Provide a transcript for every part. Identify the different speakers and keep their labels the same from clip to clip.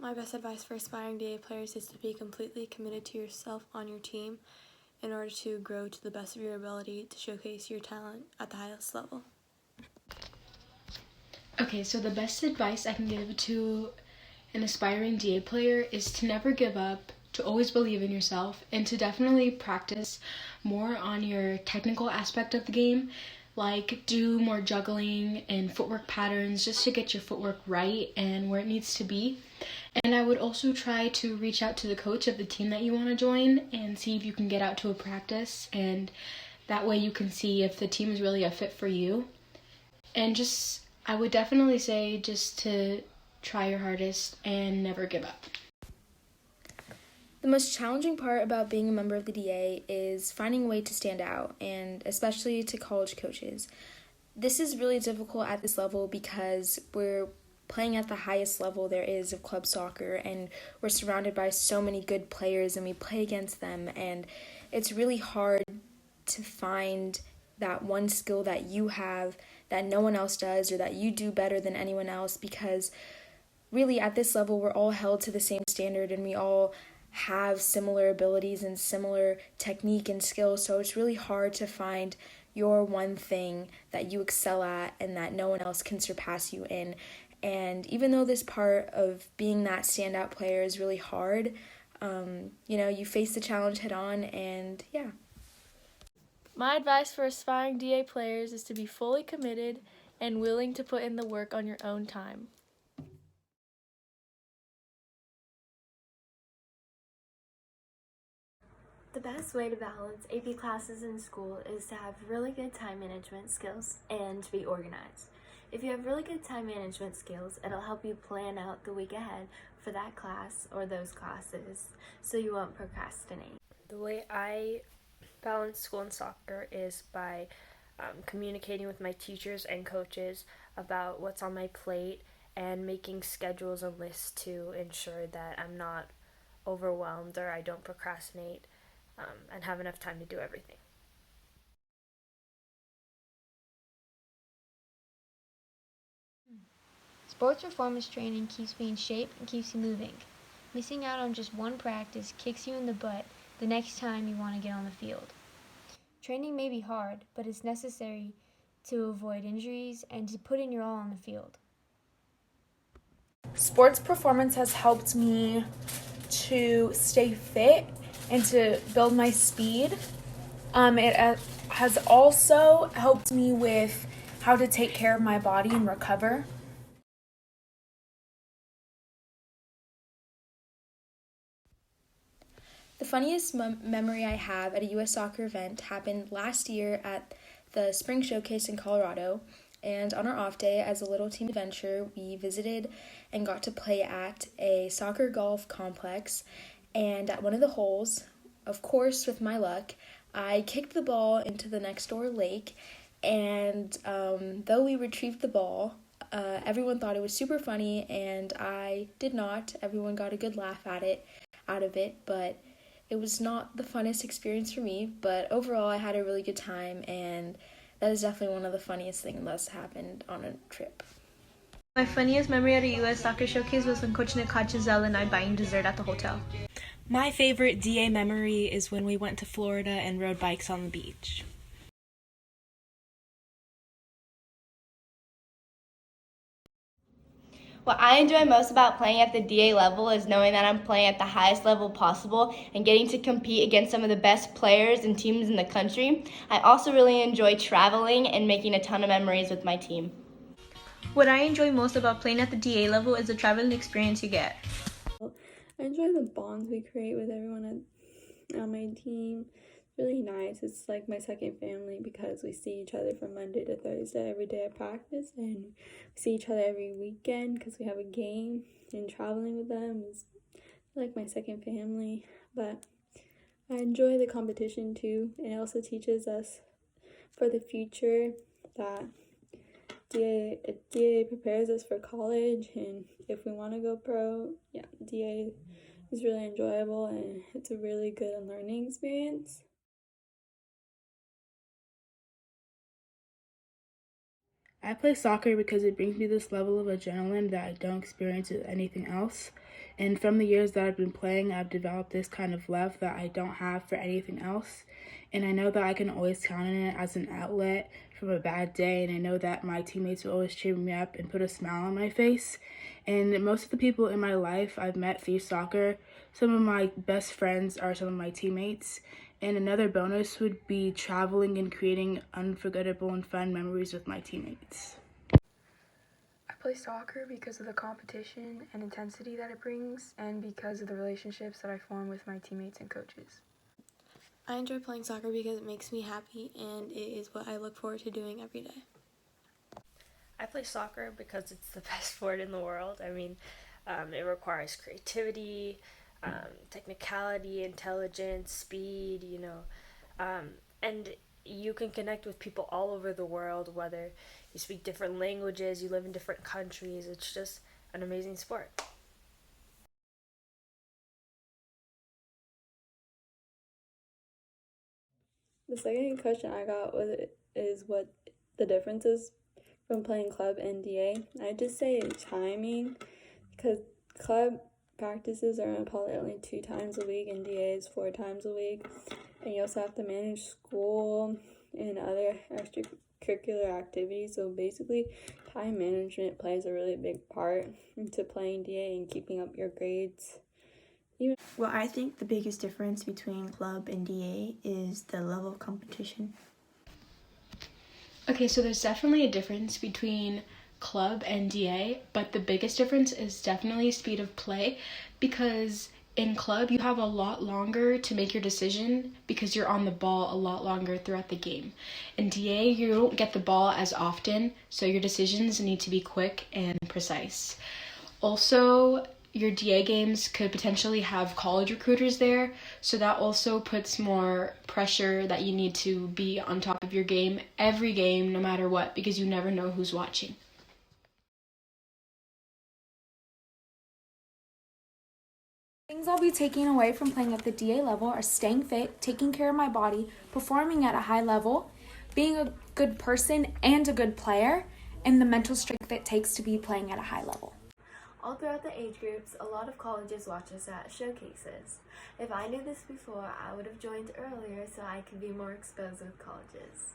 Speaker 1: My best advice for aspiring DA players is to be completely committed to yourself on your team in order to grow to the best of your ability to showcase your talent at the highest level.
Speaker 2: Okay, so the best advice I can give to an aspiring DA player is to never give up, to always believe in yourself, and to definitely practice more on your technical aspect of the game, like do more juggling and footwork patterns just to get your footwork right and where it needs to be. And I would also try to reach out to the coach of the team that you want to join and see if you can get out to a practice, and that way you can see if the team is really a fit for you. And I would definitely say just to try your hardest and never give up.
Speaker 3: The most challenging part about being a member of the DA is finding a way to stand out, and especially to college coaches. This is really difficult at this level because we're playing at the highest level there is of club soccer, and we're surrounded by so many good players and we play against them, and it's really hard to find that one skill that you have that no one else does, or that you do better than anyone else, because really at this level we're all held to the same standard and we all have similar abilities and similar technique and skills, so it's really hard to find your one thing that you excel at and that no one else can surpass you in. And even though this part of being that standout player is really hard, you face the challenge head on, and yeah.
Speaker 4: My advice for aspiring DA players is to be fully committed and willing to put in the work on your own time.
Speaker 5: The best way to balance AP classes in school is to have really good time management skills and to be organized. If you have really good time management skills, it'll help you plan out the week ahead for that class or those classes so you won't procrastinate.
Speaker 6: The way I balance school and soccer is by communicating with my teachers and coaches about what's on my plate and making schedules and lists to ensure that I'm not overwhelmed or I don't procrastinate and have enough time to do everything.
Speaker 7: Sports performance training keeps me in shape and keeps you moving. Missing out on just one practice kicks you in the butt the next time you want to get on the field. Training may be hard, but it's necessary to avoid injuries and to put in your all on the field.
Speaker 8: Sports performance has helped me to stay fit and to build my speed. It has also helped me with how to take care of my body and recover.
Speaker 3: The funniest memory I have at a U.S. soccer event happened last year at the Spring Showcase in Colorado, and on our off day as a little team adventure, we visited and got to play at a soccer golf complex, and at one of the holes, of course with my luck, I kicked the ball into the next door lake, and though we retrieved the ball, everyone thought it was super funny, and I did not. Everyone got a good laugh out of it, but it was not the funnest experience for me, but overall I had a really good time, and that is definitely one of the funniest things that's happened on a trip.
Speaker 9: My funniest memory at a U.S. soccer showcase was when Coach Nick caught Giselle and I buying dessert at the hotel.
Speaker 10: My favorite DA memory is when we went to Florida and rode bikes on the beach.
Speaker 11: What I enjoy most about playing at the DA level is knowing that I'm playing at the highest level possible and getting to compete against some of the best players and teams in the country. I also really enjoy traveling and making a ton of memories with my team.
Speaker 9: What I enjoy most about playing at the DA level is the traveling experience you get.
Speaker 12: I enjoy the bonds we create with everyone on my team. Really nice. It's like my second family because we see each other from Monday to Thursday every day at practice, and we see each other every weekend because we have a game, and traveling with them is like my second family. But I enjoy the competition too. It also teaches us for the future that DA prepares us for college, and if we want to go pro, DA is really enjoyable and it's a really good learning experience.
Speaker 13: I play soccer because it brings me this level of adrenaline that I don't experience with anything else. And from the years that I've been playing, I've developed this kind of love that I don't have for anything else. And I know that I can always count on it as an outlet from a bad day. And I know that my teammates will always cheer me up and put a smile on my face. And most of the people in my life I've met through soccer. Some of my best friends are some of my teammates. And another bonus would be traveling and creating unforgettable and fun memories with my teammates.
Speaker 14: I play soccer because of the competition and intensity that it brings, and because of the relationships that I form with my teammates and coaches.
Speaker 1: I enjoy playing soccer because it makes me happy and it is what I look forward to doing every day.
Speaker 6: I play soccer because it's the best sport in the world. I mean, it requires creativity, technicality, intelligence, speed, and you can connect with people all over the world, whether you speak different languages, you live in different countries. It's just an amazing sport.
Speaker 12: The second question I got is what the difference is from playing club and DA. I'd just say timing, because club practices are probably only 2 times a week and DA is 4 times a week. And you also have to manage school and other extracurricular activities. So basically, time management plays a really big part into playing DA and keeping up your grades.
Speaker 15: Well, I think the biggest difference between club and DA is the level of competition.
Speaker 2: Okay, so there's definitely a difference between club and DA, but the biggest difference is definitely speed of play, because in club you have a lot longer to make your decision because you're on the ball a lot longer throughout the game. In DA, you don't get the ball as often, so your decisions need to be quick and precise. Also, your DA games could potentially have college recruiters there, so that also puts more pressure that you need to be on top of your game every game, no matter what, because you never know who's watching.
Speaker 8: Things I'll be taking away from playing at the DA level are staying fit, taking care of my body, performing at a high level, being a good person and a good player, and the mental strength it takes to be playing at a high level.
Speaker 5: All throughout the age groups, a lot of colleges watch us at showcases. If I knew this before, I would have joined earlier so I could be more exposed with colleges.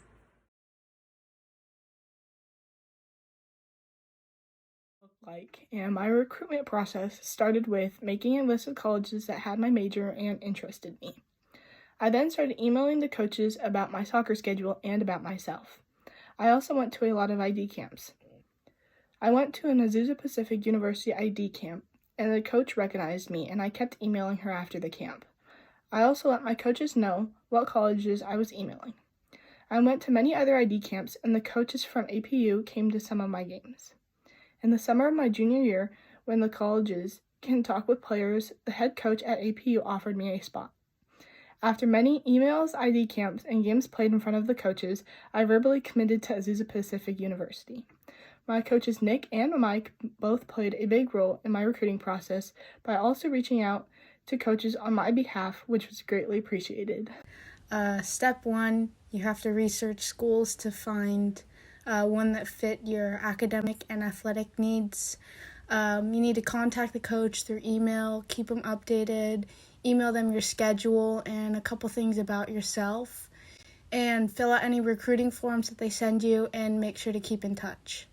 Speaker 16: And my recruitment process started with making a list of colleges that had my major and interested me. I then started emailing the coaches about my soccer schedule and about myself. I also went to a lot of ID camps. I went to an Azusa Pacific University ID camp, and the coach recognized me, and I kept emailing her after the camp. I also let my coaches know what colleges I was emailing. I went to many other ID camps, and the coaches from APU came to some of my games. In the summer of my junior year, when the colleges can talk with players, the head coach at APU offered me a spot. After many emails, ID camps, and games played in front of the coaches, I verbally committed to Azusa Pacific University. My coaches Nick and Mike both played a big role in my recruiting process by also reaching out to coaches on my behalf, which was greatly appreciated.
Speaker 17: Step 1, you have to research schools to find one that fit your academic and athletic needs. You need to contact the coach through email, keep them updated, email them your schedule and a couple things about yourself, and fill out any recruiting forms that they send you, and make sure to keep in touch.